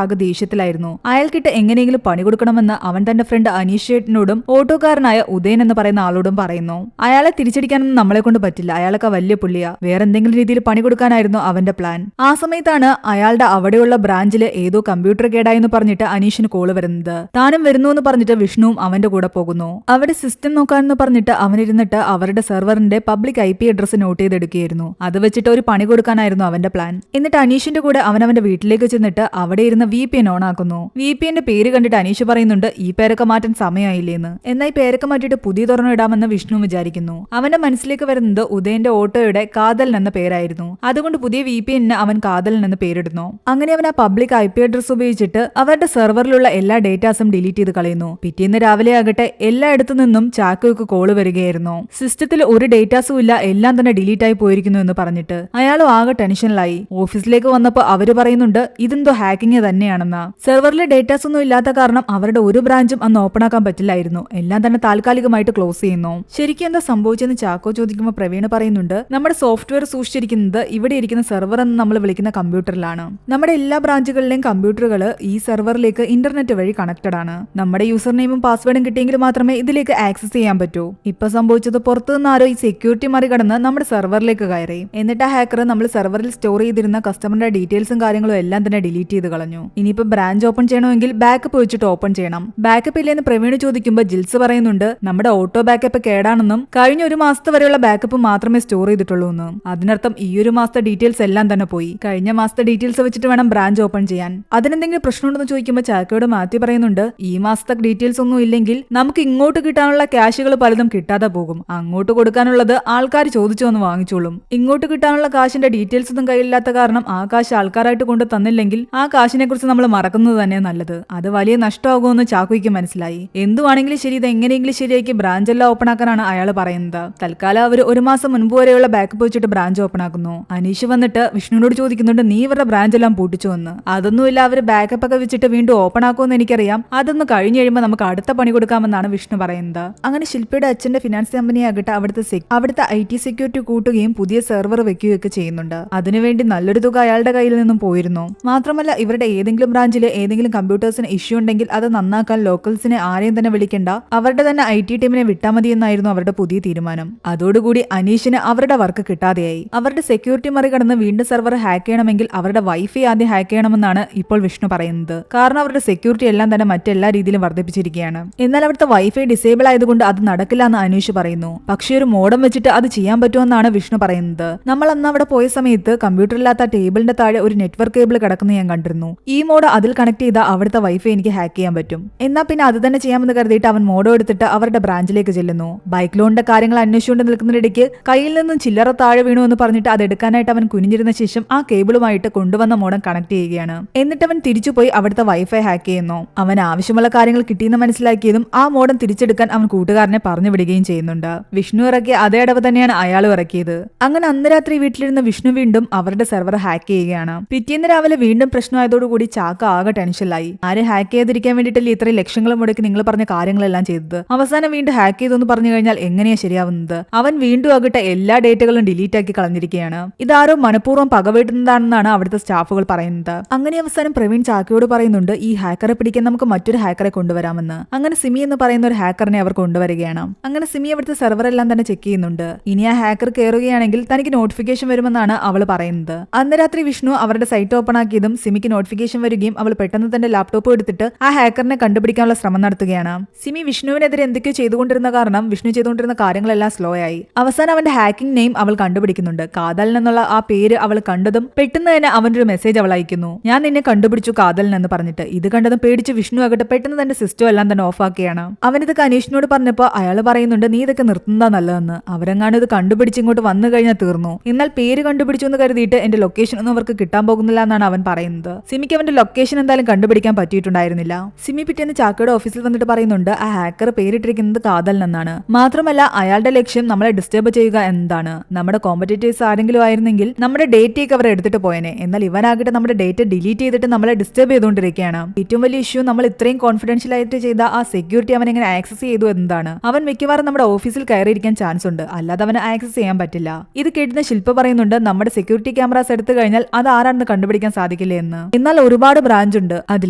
ആകെ ദേഷ്യത്തിലായിരുന്നു. അയാൾക്കിട്ട് എങ്ങനെയെങ്കിലും പണി കൊടുക്കണമെന്ന് അവൻ തന്റെ ഫ്രണ്ട് അനീഷ് ചേട്ടനോടും ഓട്ടോക്കാരനായ ഉദയൻ എന്ന് പറയുന്ന ആളോടും പറയുന്നു. അയാളെ തിരിച്ചടിക്കാനൊന്നും നമ്മളെ കൊണ്ട് പറ്റില്ല, അയാളൊക്കെ വലിയ പുള്ളിയാ, വേറെ എന്തെങ്കിലും രീതിയിൽ പണി കൊടുക്കാനായിരുന്നു അവന്റെ പ്ലാൻ. ആ സമയത്താണ് അയാളുടെ അവിടെയുള്ള ബ്രാഞ്ചില് ഏതോ കമ്പ്യൂട്ടർ കേടായെന്ന് പറഞ്ഞിട്ട് അനീഷിന് കോള് വരുന്നത്. താനും വരുന്നു എന്ന് പറഞ്ഞിട്ട് വിഷ്ണുവും അവന്റെ കൂടെ പോകുന്നു. അവിടെ സിസ്റ്റം നോക്കാനെന്ന് പറഞ്ഞിട്ട് അവനിരുന്നിട്ട് അവരുടെ സെർവറിന്റെ പബ്ലിക് IP അഡ്രസ് നോട്ട് ചെയ്തെടുക്കുകയായിരുന്നു. അത് വെച്ചിട്ട് ഒരു പണി കൊടുക്കാനായിരുന്നു അവന്റെ പ്ലാൻ. എന്നിട്ട് അനീഷിന്റെ കൂടെ അവന്റെ വീട്ടിലേക്ക് ചെന്നിട്ട് അവിടെ ഇരുന്ന് VPN ഓൺ ആക്കുന്നു. VPNന്റെ പേര് കണ്ടിട്ട് അനീഷ് പറയുന്നുണ്ട് ഈ പേരൊക്കെ മാറ്റാൻ സമയമായില്ലേന്ന്. എന്നാൽ ഈ പേരൊക്കെ മാറ്റിയിട്ട് പുതിയ തുറന്നു ഇടാമെന്ന് വിഷ്ണു വിചാരിക്കുന്നു. അവന്റെ മനസ്സിലേക്ക് വരുന്നത് ഉദയന്റെ ഓട്ടോയുടെ കാതൽ എന്ന പേരായിരുന്നു. അതുകൊണ്ട് പുതിയ VPNന് അവൻ കാതലൻ എന്ന് പേരിടുന്നു. അങ്ങനെ അവൻ ആ പബ്ലിക് IP അഡ്രസ് ഉപയോഗിച്ചിട്ട് അവരുടെ സെർവറിലുള്ള എല്ലാ ഡേറ്റാസും ഡിലീറ്റ് ചെയ്ത് കളയുന്നു. പിറ്റേന്ന് രാവിലെ ആകട്ടെ എല്ലായിടത്തു നിന്നും ചാക്കോയ്ക്ക് കോള് വരികയായിരുന്നു. സിസ്റ്റത്തിൽ ഒരു ഡേറ്റാസും ഇല്ല, എല്ലാം തന്നെ ഡിലീറ്റ് ആയി പോയിരിക്കുന്നു എന്ന് പറഞ്ഞിട്ട് അയാളും ആകെ ടെൻഷനിലായി. ഓഫീസിലേക്ക് വന്നപ്പോൾ അവര് പറയുന്നുണ്ട് ഇതെന്തോ ഹാക്കിങ് തന്നെയാണെന്ന്. സെർവറിലെ ഡേറ്റാസ് ഒന്നും ഇല്ലാത്ത കാരണം അവരുടെ ഒരു ബ്രാഞ്ചും അന്ന് ഓപ്പൺ ആക്കാൻ പറ്റില്ലായിരുന്നു. എല്ലാം തന്നെ താൽക്കാലികമായിട്ട് ക്ലോസ് ചെയ്യുന്നു. ശരിക്കും എന്താ സംഭവിച്ചെന്ന് ചാക്കോ ചോദിക്കുമ്പോൾ പ്രവീണ് പറയുന്നുണ്ട് നമ്മുടെ സോഫ്റ്റ്വെയർ സൂക്ഷിച്ചിരിക്കുന്നത് ഇവിടെ ഇരിക്കുന്ന സെർവർ എന്ന് നമ്മൾ വിളിക്കുന്ന കമ്പ്യൂട്ടറിലാണ്. നമ്മുടെ എല്ലാ ബ്രാഞ്ചുകളിലെയും കമ്പ്യൂട്ടറുകൾ ഈ സെർവറിലേക്ക് ഇന്റർനെറ്റ് വഴി കണക്റ്റഡ് ആണ്. നമ്മുടെ യൂസർ നെയിമും പാസ്വേഡും കിട്ടിയെങ്കിൽ മാത്രമേ ഇതിലേക്ക് ആക്സസ് ചെയ്യാൻ പറ്റൂ. ഇപ്പൊ സംഭവിച്ചത് പുറത്തുനിന്ന് ആരോ ഈ സെക്യൂരിറ്റി മറികടന്ന് നമ്മുടെ സെർവറിലേക്ക് കയറി. എന്നിട്ട് ആ ഹാക്കർ നമ്മൾ സെർവറിൽ സ്റ്റോർ ചെയ്തിരുന്ന കസ്റ്റമറുടെ ഡീറ്റെയിൽസും കാര്യങ്ങളും എല്ലാം തന്നെ ഡിലീറ്റ് ചെയ്ത് കളഞ്ഞു. ഇനിയിപ്പോ ബ്രാഞ്ച് ഓപ്പൺ ചെയ്യണമെങ്കിൽ ബാക്കപ്പ് വെച്ചിട്ട് ഓപ്പൺ ചെയ്യണം. ബാക്കപ്പ് ഇല്ലെന്ന് പ്രവീണ് ചോദിക്കുമ്പോൾ ജിൽസ് പറയുന്നുണ്ട് നമ്മുടെ ഓട്ടോ ബാക്കപ്പ് കേടാണെന്നും കഴിഞ്ഞ ഒരു മാസത്തെ വരെയുള്ള ബാക്കപ്പ് മാത്രമേ സ്റ്റോർ ചെയ്തിട്ടുള്ളൂ എന്നും. അതിനർത്ഥം ഈ ഒരു മാസത്തെ ഡീറ്റെയിൽസ് എല്ലാം തന്നെ പോയി. കഴിഞ്ഞ മാസത്തെ ഡീറ്റെയിൽസ് വെച്ചിട്ട് വേണം ബ്രാഞ്ച് ഓപ്പൺ ചെയ്യാൻ. അതിനെന്തെങ്കിലും പ്രശ്നമുണ്ടെന്ന് ചോദിക്കുമ്പോൾ ചാക്കോയോട് മാത്യു പറയുന്നുണ്ട് ഈ മാസത്തെ ഡീറ്റെയിൽസ് ഒന്നും ഇല്ലെങ്കിൽ നമുക്ക് ഇങ്ങോട്ട് കിട്ടാനുള്ള ക്യാഷുകൾ പലതും കിട്ടാതെ പോകും. അങ്ങോട്ട് കൊടുക്കാനുള്ളത് ആൾക്കാർ ചോദിച്ചു വന്ന് വാങ്ങിച്ചോളും. ഇങ്ങോട്ട് കിട്ടാനുള്ള കാശിന്റെ ഡീറ്റെയിൽസ് ഒന്നും കയ്യിലില്ലാത്ത കാരണം ആ കാശ് ആൾക്കാരായിട്ട് കൊണ്ട് തന്നില്ലെങ്കിൽ ആ കാശിനെ കുറിച്ച് നമ്മൾ മറക്കുന്നത് തന്നെ നല്ലത്. അത് വലിയ നഷ്ടമാകുമെന്ന് ചാക്കോയ്ക്ക് മനസ്സിലായി. എന്തുവാണെങ്കിലും ശരി, ഇത് എങ്ങനെയെങ്കിലും ശരിയാക്കി ബ്രാഞ്ച് എല്ലാം ഓപ്പൺ ആക്കാനാണ് അയാൾ പറയുന്നത്. തൽക്കാലം അവർ ഒരു മാസം മുൻപ് വരെയുള്ള ബാക്കപ്പ് വെച്ചിട്ട് ബ്രാഞ്ച് ഓപ്പൺ ആക്കുന്നു. അനീഷ് വന്നിട്ട് വിഷ്ണുവിനോട് ചോദിക്കുന്നുണ്ട് നീ ഇവരുടെ ബ്രാഞ്ച് എല്ലാം പൂട്ടിച്ചു എന്ന്. അതൊന്നുമില്ല, അവർ ബാക്കപ്പ് ഒക്കെ വെച്ചിട്ട് വീണ്ടും ഓപ്പൺ ആക്കുമെന്ന് എനിക്കറിയാം, അതൊന്ന് കഴിഞ്ഞു കഴിയുമ്പോൾ നമുക്ക് അടുത്ത പണി കൊടുക്കാമെന്നാണ് വിഷ്ണു പറയുന്നത്. അങ്ങനെ ശില്പയുടെ അച്ഛന്റെ ഫിനാൻസ് കമ്പനിയാകട്ടെ അവിടുത്തെ IT സെക്യൂരിറ്റി കൂട്ടുകയും പുതിയ സെർവർ വെക്കുകയൊക്കെ ചെയ്യുന്നുണ്ട്. അതിനുവേണ്ടി നല്ലൊരു തുക അയാളുടെ കയ്യിൽ നിന്നും പോയിരുന്നു. മാത്രമല്ല ഇവരുടെ ഏതെങ്കിലും ബ്രാഞ്ചിൽ ഏതെങ്കിലും കമ്പ്യൂട്ടേഴ്സിന് ഇഷ്യൂ ഉണ്ടെങ്കിൽ അത് നന്നാക്കാൻ ലോക്കൽസിനെ ആരെയും തന്നെ വിളിക്കേണ്ട, അവരുടെ തന്നെ IT ടീമിനെ വിട്ടാൽ മതി എന്നായിരുന്നു അവരുടെ പുതിയ തീരുമാനം. അതോടുകൂടി അനീഷിന് അവരുടെ വർക്ക് കിട്ടാതെയായി. അവരുടെ സെക്യൂരിറ്റി മറികടന്ന് വീണ്ടും സെർവർ ഹാക്ക് ചെയ്യണമെങ്കിൽ അവരുടെ വൈഫൈ ആദ്യം ഹാക്ക് ചെയ്യണമെന്നാണ് ഇപ്പോൾ വിഷ്ണു പറയുന്നത്. കാരണം അവരുടെ സെക്യൂരിറ്റി എല്ലാം തന്നെ മറ്റെല്ലാ രീതിയിലും വർദ്ധിപ്പിച്ചിരിക്കുകയാണ്. എന്നാൽ അവിടുത്തെ വൈഫൈ ഡിസേബിൾ ആയതുകൊണ്ട് അത് നടക്കില്ല എന്ന് അനീഷ് പറയുന്നു. പക്ഷേ ഒരു മോഡം വെച്ചിട്ട് അത് ചെയ്യാൻ പറ്റുമെന്നാണ് വിഷ്ണു പറയുന്നത്. നമ്മൾ അന്ന് അവിടെ പോയ സമയത്ത് കമ്പ്യൂട്ടറില്ലാത്ത ടേബിളിന്റെ താഴെ ഒരു നെറ്റ്വർക്ക് കേബിൾ കിടക്കുന്ന ഞാൻ കണ്ടിരുന്നു. ഈ മോഡ് അതിൽ കണക്ട് ചെയ്താൽ അവിടുത്തെ വൈഫൈ എനിക്ക് ഹാക്ക് ചെയ്യാൻ പറ്റും. എന്നാൽ പിന്നെ അത് തന്നെ ചെയ്യാമെന്ന് കരുതിയിട്ട് അവൻ മോഡോ എടുത്തിട്ട് അവരുടെ ബ്രാഞ്ചിലേക്ക് ചെല്ലുന്നു. ബൈക്ക് ലോണിന്റെ കാര്യങ്ങൾ അന്വേഷിച്ചുകൊണ്ട് നിൽക്കുന്നതിനിടയ്ക്ക് കയ്യിൽ നിന്നും ചില്ലറ താഴെ വീണു എന്ന് പറഞ്ഞിട്ട് അത് എടുക്കാനായിട്ട് അവൻ കുനിഞ്ഞിരുന്ന ശേഷം ആ കേബിളുമായിട്ട് കൊണ്ടുവന്ന മോഡം കണക്ട് ചെയ്യുകയാണ്. എന്നിട്ട് അവൻ തിരിച്ചുപോയി അവിടുത്തെ വൈഫൈ ഹാക്ക് ചെയ്യുന്നു. അവൻ ആവശ്യമുള്ള കാര്യങ്ങൾ കിട്ടിയെന്ന് മനസ്സിലാക്കിയതും ആ മോഡം തിരിച്ചെടുക്കാൻ അവൻ കൂട്ടുകാരനെ പറഞ്ഞു വിടുകയും ചെയ്യുന്നുണ്ട്. വിഷ്ണു ഇറക്കിയ അതേ അടവ് തന്നെയാണ് അയാളും ഇറക്കിയത്. അങ്ങനെ അന്ന് രാത്രി വീട്ടിലിരുന്ന വിഷ്ണു വീണ്ടും അവരുടെ സെർവർ ഹാക്ക് ചെയ്യുകയാണ്. പിറ്റേന്ന് രാവിലെ വീണ്ടും പ്രശ്നമായതോടുകൂടി ചാക്ക ആകെ ടെൻഷനിലായി. ആരെ ഹാക്ക് ചെയ്തിരിക്കാൻ വേണ്ടിയിട്ടല്ലേ ഇത്രയും ലക്ഷങ്ങൾ മുടക്കി നിങ്ങൾ പറഞ്ഞ കാര്യങ്ങളെല്ലാം ചെയ്തത്. അവസാനം വീണ്ടും ഹാക്ക് ചെയ്തെന്ന് പറഞ്ഞു കഴിഞ്ഞാൽ എങ്ങനെയാ ശരിയാവുന്നത്? അവൻ വീണ്ടും ആകട്ടെ എല്ലാ ഡേറ്റകളും ഡിലീറ്റ് ആക്കി കളഞ്ഞിരിക്കുകയാണ്. ഇതാരോ മനഃപൂർവ്വം പകവീട്ടുന്നതാണെന്നാണ് അവിടുത്തെ സ്റ്റാഫുകൾ പറയുന്നത്. അങ്ങനെ അവസാനം പ്രവീൺ ചാക്കയോട് പറയുന്നുണ്ട് ഈ ഹാക്കറെ പിടിക്കാൻ നമുക്ക് മറ്റൊരു ഹാക്കറെ കൊണ്ടുവരാമെന്ന്. അങ്ങനെ സിമി എന്ന് പറയുന്ന ഒരു ഹാക്കറിനെ അവർ കൊണ്ടുവരികയാണ്. അങ്ങനെ സിമി അവിടുത്തെ സെർവർ എല്ലാം തന്നെ ചെക്ക് ചെയ്യുന്നുണ്ട്. ഇനി ആ ഹാക്കർ കയറുകയാണെങ്കിൽ തനിക്ക് നോട്ടിഫിക്കേഷൻ വരുമെന്നാണ് അവൾ പറയുന്നത്. അന്ന് രാത്രി വിഷ്ണു അവരുടെ സൈറ്റ് ഓപ്പൺ ആക്കിയതും സിമിക്ക് നോട്ടിഫിക്കേഷൻ വരികയും അവൾ പെട്ടെന്ന് തന്റെ ലാപ്ടോപ്പ് എടുത്തിട്ട് ആ ഹാക്കറിനെ കണ്ടുപിടിക്കാനുള്ള ശ്രമം നടത്തുകയാണ്. സിമി വിഷ്ണുവിനെതിരെ എന്തൊക്കെയോ ചെയ്തുകൊണ്ടിരുന്ന കാരണം വിഷ്ണു ചെയ്തുകൊണ്ടിരുന്ന കാര്യങ്ങളെല്ലാം സ്ലോ ആയി. അവസാനം അവന്റെ ഹാക്കിംഗ് നെയിം അവൾ കണ്ടുപിടിക്കുന്നുണ്ട്. കാതൽ എന്നുള്ള ആ പേര് അവൾ കണ്ടതും പെട്ടെന്ന് തന്നെ അവന്റെ ഒരു മെസ്സേജ് അവൾ അയക്കുന്നു. ഞാൻ നിന്നെ കണ്ടുപിടിച്ചു കാതലൻ എന്ന് പറഞ്ഞിട്ട്. ഇത് കണ്ടതും പേടിച്ച് വിഷ്ണു ആകട്ടെ പെട്ടെന്ന് തന്റെ സിസ്റ്റം എല്ലാം തന്നെ ഓഫ് ആക്കിയാണ്. അവനിതൊക്കെ അനീഷിനോട് പറഞ്ഞപ്പോ അയാൾ പറയുന്നുണ്ട് നീ ഇതൊക്കെ നിർത്തുന്നതാ നല്ലതെന്ന്. അവരെങ്ങാനും ഇത് കണ്ടുപിടിച്ച് ഇങ്ങോട്ട് വന്നു കഴിഞ്ഞാൽ തീർന്നു. എന്നാൽ പേര് കണ്ടുപിടിച്ചു എന്ന് കരുതിയിട്ട് എന്റെ ലൊക്കേഷൻ ഒന്നും അവർക്ക് കിട്ടാൻ പോകുന്നില്ല എന്നാണ് അവൻ പറയുന്നത്. സിമിക്ക് അവന്റെ ലൊക്കേഷൻ എന്തായാലും കണ്ടുപിടിക്കാൻ പറ്റിയിട്ടുണ്ടായിരുന്നില്ല. സിമി പിറ്റേന്ന് ചാക്കയുടെ ഓഫീസിൽ വന്നിട്ട് പറയുന്നുണ്ട് ആ ഹാക്കർ പേരിട്ടിരിക്കുന്നത് കാതലൻ എന്നാണ്. മാത്രമല്ല അയാളുടെ ലക്ഷ്യം നമ്മളെ ഡിസ്റ്റർബ് ചെയ്യുക എന്താണ്. നമ്മുടെ കോമ്പറ്റീറ്റേഴ്സ് ആരെങ്കിലും ആയിരുന്നെങ്കിൽ നമ്മുടെ ഡേറ്റയൊക്കെ അവർ എടുത്തിട്ട് പോയനെ. എന്നാൽ ഇവനാകട്ടെ നമ്മുടെ ഡേറ്റ ഡിലീറ്റ് ചെയ്തിട്ട് നമ്മളെ ഡിസ്റ്റർബ് ചെയ്തുകൊണ്ടിരിക്കുകയാണ്. ഏറ്റവും വലിയ ഇഷ്യൂ നമ്മൾ ഇത്രയും കോൺഫിഡൻഷ്യൽ ആയിട്ട് ചെയ്ത ആ സെക്യൂരിറ്റി അവൻ എങ്ങനെ ആക്സസ് ചെയ്തു എന്നതാണ്. അവൻ മിക്കവാറും നമ്മുടെ ഓഫീസിൽ കയറിയിരിക്കാൻ ചാൻസ് ഉണ്ട്. അല്ലാതെ അവന് ആക്സസ് ചെയ്യാൻ പറ്റില്ല. ഇത് കേട്ടുന്ന ശില്പ പറയുന്നുണ്ട് നമ്മുടെ സെക്യൂരിറ്റി ക്യാമറാസ് എടുത്തു കഴിഞ്ഞാൽ അത് ആരാണെന്ന് കണ്ടുപിടിക്കാൻ സാധിക്കില്ല എന്ന്. എന്നാൽ ഒരുപാട് ബ്രാഞ്ച് ഉണ്ട്. അതിൽ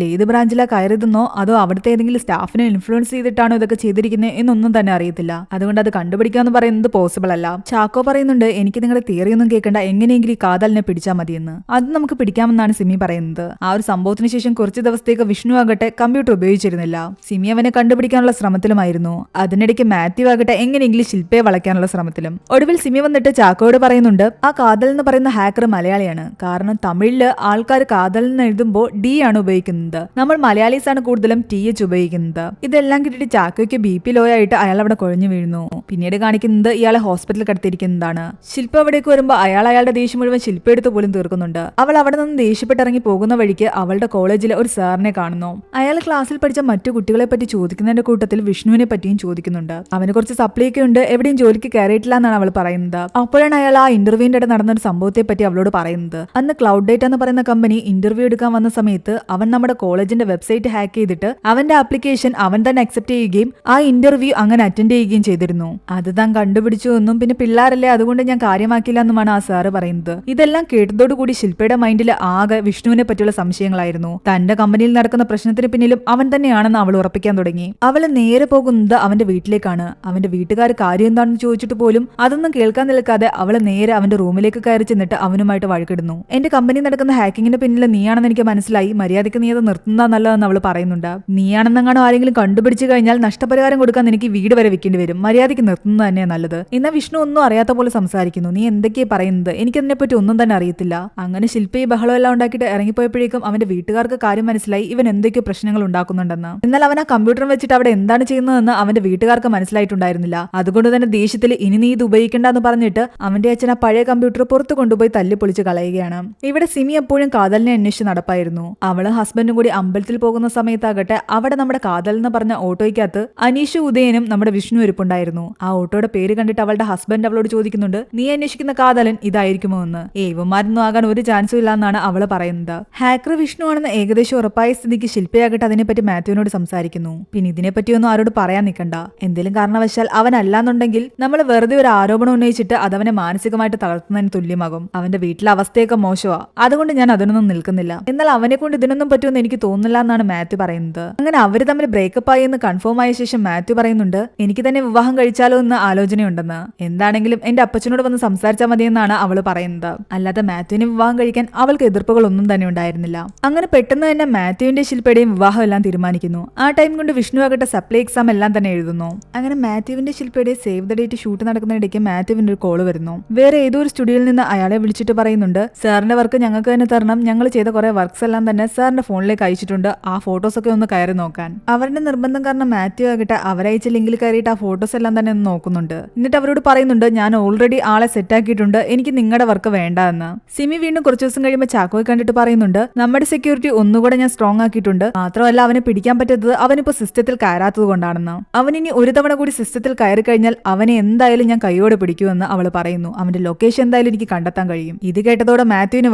ഏത് ബ്രാഞ്ചിലാ കയറിയതെന്നോ അതോ അവിടുത്തെ ഏതെങ്കിലും സ്റ്റാഫിനെ ഇൻഫ്ലുവൻസ് ചെയ്തിട്ടാണോ ഇതൊക്കെ ചെയ്തിരിക്കുന്നത് എന്നൊന്നും തന്നെ അറിയത്തില്ല. അതുകൊണ്ട് അത് കണ്ടുപിടിക്കാന്ന് പറയുന്നത് പോസിബിൾ അല്ല. ചാക്കോ പറയുന്നുണ്ട് എനിക്ക് നിങ്ങളുടെ തിയറി ഒന്നും കേൾക്കണ്ട, എങ്ങനെയെങ്കിലും ഈ കാതലിനെ പിടിച്ചാൽ മതിയെന്ന്. അത് നമുക്ക് പിടിക്കാമെന്നാണ് സിമി പറയുന്നത്. ആ ഒരു സംഭവത്തിന് ശേഷം കുറച്ച് ദിവസത്തേക്ക് വിഷ്ണു ആകട്ടെ കമ്പ്യൂട്ടർ ഉപയോഗിച്ചിരുന്നില്ല. സിമി അവനെ കണ്ടുപിടിക്കാനുള്ള ശ്രമത്തിലുമായിരുന്നു. അതിനിടയ്ക്ക് മാത്യു ആകട്ടെ എങ്ങനെയെങ്കിലും ശില്പയെ വളയ്ക്കാനുള്ള ശ്രമത്തിലും. ഒടുവിൽ സിമി വന്നിട്ട് ചാക്കോയോട് പറയുന്നുണ്ട് ആ കാതൽ എന്ന് പറയുന്ന ഹാക്കർ മലയാളിയാണ്. കാരണം തമിഴില് ആൾക്കാർ കാതൽ എന്ന് എഴുതുമ്പോൾ ഡി ആണ് ഉപയോഗിക്കുന്നത്. നമ്മൾ മലയാളീസ് ആണ് കൂടുതലും TH ഉപയോഗിക്കുന്നത്. ഇതെല്ലാം കിട്ടിയിട്ട് ചാക്കോയ്ക്ക് BP ലോ ആയിട്ട് അയാൾ അവിടെ കുഴഞ്ഞു വീഴുന്നു. പിന്നീട് കാണിക്കുന്നത് ഇയാളെ ഹോസ്പിറ്റലിൽ കടത്തിയിരിക്കുന്നതാണ്. ശില്പ അവിടേക്ക് വരുമ്പോൾ അയാളുടെ ദേഷ്യം മുഴുവൻ ശില്പ എടുത്ത് പോലും തീർക്കുന്നുണ്ട്. അവൾ അവിടെ നിന്ന് ദേഷ്യപ്പെട്ടിറങ്ങി പോകുന്ന വഴിക്ക് അവളുടെ കോളേജിലെ ഒരു സാറിനെ കാണുന്നു. അയാൾ ക്ലാസ്സിൽ പഠിച്ച മറ്റു കുട്ടികളെ പറ്റി ചോദിക്കുന്നതിന്റെ കൂട്ടത്തിൽ വിഷ്ണുവിനെ പറ്റിയും ചോദിക്കുന്നുണ്ട്. അവന് കുറച്ച് സപ്ലിയൊക്കെ ഉണ്ട്, എവിടെയും ജോലിക്ക് കയറിയിട്ടില്ല എന്നാണ് അവൾ പറയുന്നത്. അപ്പോഴാണ് അയാൾ ആ ഇന്റർവ്യൂവിന്റെ ഇടയിൽ നടന്ന ഒരു സംഭവത്തെ പറ്റി അവളോട് പറയുന്നത്. അന്ന് ക്ലൗഡ് ഡേറ്റ എന്ന് പറയുന്ന കമ്പനി ഇന്റർവ്യൂ എടുക്കാൻ വന്ന സമയത്ത് അവൻ നമ്മുടെ കോളേജിന്റെ വെബ്സൈറ്റ് ഹാക്ക് ചെയ്തിട്ട് അവന്റെ ആപ്ലിക്കേഷൻ അവൻ തന്നെ അക്സെപ്റ്റ് ചെയ്യുകയും ആ ഇന്റർവ്യൂ അങ്ങനെ അറ്റൻഡ് ചെയ്യുകയും ചെയ്തിരുന്നു. അത് താൻ കണ്ടുപിടിച്ചു എന്നും പിന്നെ പിള്ളേരല്ലേ അതുകൊണ്ട് ഞാൻ കാര്യമാക്കില്ല എന്നുമാണ് ആ സാറ് പറയുന്നത്. ഇതെല്ലാം കേട്ടതോടുകൂടി ശില്പയുടെ മൈൻഡിൽ ആകെ വിഷ്ണുവിനെ പറ്റിയുള്ള സംശയങ്ങളായിരുന്നു. തന്റെ കമ്പനിയിൽ നടക്കുന്ന പ്രശ്നത്തിന് പിന്നിലും അവൻ തന്നെയാണെന്ന് അവൾ ഉറപ്പിക്കാൻ തുടങ്ങി. അവൾ നേരെ പോകുന്നത് അവന്റെ വീട്ടിലേക്കാണ്. അവന്റെ വീട്ടുകാർ കാര്യം എന്താണെന്ന് ചോദിച്ചിട്ട് പോലും അതൊന്നും കേൾക്കാൻ നിൽക്കാതെ അവൾ നേരെ അവന്റെ റൂമിലേക്ക് കയറി ചെന്നിട്ട് അവനുമായിട്ട് വഴക്കിടുന്നു. എന്റെ കമ്പനി നടക്കുന്ന ഹാക്കിങ്ങിന് പിന്നിൽ നീയാണെന്ന് എനിക്ക് മനസ്സിലായി, മര്യാദയ്ക്ക് നീ അത് നിർത്തുന്നതാ നല്ലതെന്ന് അവൾ പറയുന്നുണ്ട്. നീയാണെന്നെങ്ങാണോ ആരെങ്കിലും കണ്ടുപിടിച്ചു കഴിഞ്ഞാൽ നഷ്ടപരിഹാരം കൊടുക്കാൻ എനിക്ക് വീട് വരെ വെക്കേണ്ടി വരും, മര്യാദയ്ക്ക് നിർത്തുന്നത് തന്നെയാണ് നല്ലത്. എന്നാൽ വിഷ്ണു ഒന്നും അറിയാത്ത പോലെ സംസാരിക്കുന്നു. നീ എന്തൊക്കെയാ പറയുന്നത്, എനിക്കതിനെപ്പറ്റി ഒന്നും തന്നെ അറിയത്തില്ല. അങ്ങനെ ശില്പ ഈ ബഹളം എല്ലാം ഉണ്ടാക്കിയിട്ട് ഇറങ്ങിപ്പോയപ്പോഴേക്കും അവന്റെ വീട്ടുകാർക്ക് കാര്യം മനസ്സിലായി ഇവൻ എന്തൊക്കെയോ പ്രശ്നങ്ങൾ ഉണ്ടാക്കുന്നുണ്ടെന്ന്. എന്നാൽ അവൻ ആ കമ്പ്യൂട്ടർ വെച്ചിട്ട് അവിടെ എന്താണ് ചെയ്യുന്നതെന്ന് അവന്റെ വീട്ടുകാർക്ക് മനസ്സിലായിട്ടുണ്ടായിരുന്നില്ല. അതുകൊണ്ട് തന്നെ ദേഷ്യത്തിൽ ഇനി നീ ഇത് ഉപയോഗിക്കേണ്ടെന്ന് പറഞ്ഞിട്ട് അവന്റെ അച്ഛൻ ആ പഴയ കമ്പ്യൂട്ടർ പുറത്ത് കൊണ്ടുപോയി തല്ലി പൊളിച്ച് കളയുകയാണ്. ഇവിടെ സിമി എപ്പോഴും കാതലിനെ അന്വേഷിച്ച് നടപ്പായിരുന്നു. അവള് ഹസ്ബൻഡും കൂടി അമ്പലത്തിൽ പോകുന്ന സമയത്താകട്ടെ അവിടെ നമ്മുടെ കാതൽ എന്ന് പറഞ്ഞ ഓട്ടോയ്ക്കകത്ത് അനീഷ് ഉദയനും നമ്മുടെ വിഷ്ണു ഇരിപ്പുണ്ടായിരുന്നു. ആ ഓട്ടോയുടെ പേര് കണ്ടിട്ട് അവളുടെ ഹസ്ബൻഡ് അവളോട് ചോദിക്കുന്നുണ്ട് നീ അന്വേഷിക്കുന്ന കാതലൻ ഇതായിരിക്കുമോ എന്ന്. ഇവന്മാരൊന്നും ആകാൻ ഒരു ചാൻസും ഇല്ല എന്നാണ് അവള് പറയുന്നത്. ഹാക്കർ വിഷ്ണു ആണെന്ന് ഏകദേശം ഉറപ്പായ സ്ഥിതിക്ക് ശില്പയാകട്ടെ അതിനെപ്പറ്റി മാത്യുവിനോട് സംസാരിക്കുന്നു. പിന്നെ ഇതിനെപ്പറ്റിയൊന്നും ആരോട് പറയാൻ നിൽക്കണ്ട, എന്തെങ്കിലും കാരണവശാൽ അവനല്ലാന്നുണ്ടെങ്കിൽ നമ്മൾ വെറുതെ ഒരു ആരോപണം ഉന്നയിച്ചിട്ട് അതവനെ മാനസികമായിട്ട് തളർത്തുന്നതിന് തുല്യമാകും. അവന്റെ വീട്ടിലെ അവസ്ഥയൊക്കെ മോശമാ, അതുകൊണ്ട് ഞാൻ അതിനൊന്നും നിൽക്കുന്നില്ല. എന്നാൽ അവനെ കൊണ്ട് ഇതിനൊന്നും പറ്റുമെന്ന് എനിക്ക് തോന്നുന്നില്ല എന്നാണ് മാത്യു പറയുന്നത്. അങ്ങനെ അവര് തമ്മിൽ ബ്രേക്കപ്പ് ആയി എന്ന് കൺഫേം ആയ ശേഷം മാത്യു പറയുന്നുണ്ട് എനിക്ക് തന്നെ വിവാഹം കഴിച്ചാലോ എന്ന് ആലോചനയുണ്ടെന്ന്. എന്താണെങ്കിലും എന്റെ അപ്പച്ചനോട് വന്ന് സംസാരിച്ചാൽ മതിയെന്നാണ് അവള് പറയുന്നത്. അല്ലാതെ മാത്യുവിനെ വിവാഹം കഴിക്കാൻ അവൾക്ക് എതിർപ്പുകളൊന്നും തന്നെ ഉണ്ടായിരുന്നില്ല. അങ്ങനെ പെട്ടെന്ന് തന്നെ മാത്യുവിന്റെ ശില്പയുടെയും വിവാഹം എല്ലാം തീരുമാനിക്കുന്നു. ആ ടൈം കൊണ്ട് വിഷ്ണു ആകട്ടെ സപ്ലൈ എക്സാം എല്ലാം തന്നെ എഴുതുന്നു. അങ്ങനെ മാത്യുവിന്റെ ശില്പയുടെ സേവ് ദ ഡേറ്റ് ഷൂട്ട് നടക്കുന്നതിനിടയ്ക്ക് മാത്യുവിന്റെ ഒരു കോള് വരുന്നു. വേറെ ഏതോ ഒരു സ്റ്റുഡിയോയിൽ നിന്ന് അയാളെ വിളിച്ചിട്ട് പറയുന്നുണ്ട് സാറിന്റെ വർക്ക് ഞങ്ങൾക്ക് തന്നെ തരണം, ഞങ്ങൾ ചെയ്ത കുറെ വർക്ക്സ് എല്ലാം തന്നെ സാറിന്റെ ഫോണിലേക്ക് അയച്ചിട്ടുണ്ട്, ആ ഫോട്ടോസ് ഒക്കെ ഒന്ന് കയറി നോക്കാൻ. അവരുടെ നിർബന്ധം കാരണം മാത്യു ആകട്ടെ അവരയച്ച ലിങ്കിൽ കയറിയിട്ട് ആ ഫോട്ടോസ് എല്ലാം തന്നെ ഒന്ന് നോക്കുന്നുണ്ട്. എന്നിട്ട് അവരോട് പറയുന്നുണ്ട് ഞാൻ ഓൾറെഡി ആളെ സെറ്റ് ആക്കിയിട്ടുണ്ട്, എനിക്ക് നിങ്ങളുടെ വർക്ക് വേണ്ട എന്ന്. സിമി വീണ്ടും കുറച്ച് ദിവസം കഴിയുമ്പോൾ ചാക്കോയെ കണ്ടിട്ട് പറയുന്നുണ്ട് നമ്മുടെ സെക്യൂരിറ്റി ഒന്നുകൂടെ ഞാൻ സ്ട്രോങ് ആക്കിയിട്ടുണ്ട്, മാത്രമല്ല അവനെ പിടിക്കാൻ പറ്റാത്തത് അവനിപ്പോ സിസ്റ്റത്തിൽ കയറാത്തത് കൊണ്ടാണെന്ന്. അവനിനി ഒരു തവണ കൂടി സിസ്റ്റത്തിൽ കയറി കഴിഞ്ഞാൽ അവനെ എന്തായാലും ഞാൻ കൈയോടെ പിടിക്കുമെന്ന് അവൾ പറയുന്നു. അവന്റെ ലൊക്കേഷൻ എന്തായാലും എനിക്ക് കണ്ടെത്താൻ കഴിയും. ഇത് കേട്ടതോടെ മാത്യുവിന്